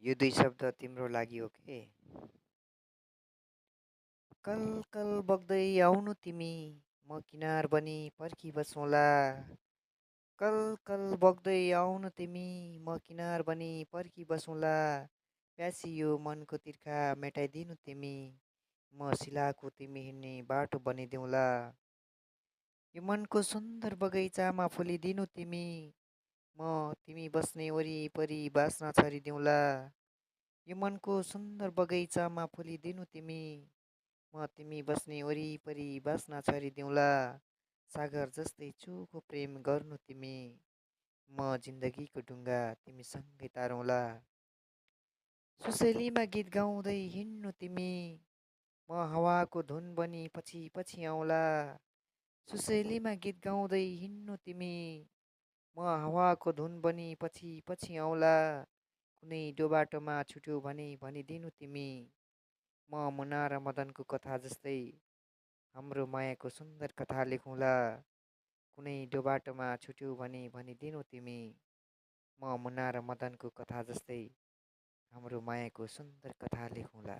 यो दुई शब्द तिम्रो लागि हो के? कल कल बग्दै आउनु तिमी, म किनार बनी पर्खिबसौँला। कल कल बग्दै आउनु तिमी, म किनार बनी पर्खिबसौँला। प्यासियो मनको तिर्खा मेटाइदिनु तिमी, म सिलाएको तिमी हिँड्ने बाटो बनिदेऊला। यो मनको सुन्दर बगैँचामा फुलिदिनु तिमी, म तिमी बस्ने वरिपरि बाँच्न छरिदिउँला। यो मनको सुन्दर बगैँचामा फुलिदिनु तिमी, म तिमी बस्ने वरिपरि बाँच्न छरिदिउँला। सागर जस्तै चोखो प्रेम गर्नु तिमी, म जिन्दगीको ढुङ्गा तिमीसँगै तारौँला। सुसेलीमा गीत गाउँदै हिँड्नु तिमी, म हावाको धुन बनी पछि पछि आउँला। सुसेलीमा गीत गाउँदै हिँड्नु तिमी, म हावाको धुन बनी पछि पछि आउँला। कुनै डोबाटोमा छुट्यो भने भनिदिनु तिमी, म मुना र मदनको कथा जस्तै हाम्रो मायाको सुन्दर कथा लेखौँला। कुनै डोबाटोमा छुट्यो भने भनिदिनु तिमी, म मुना र मदनको कथा जस्तै हाम्रो मायाको सुन्दर कथा लेखौँला।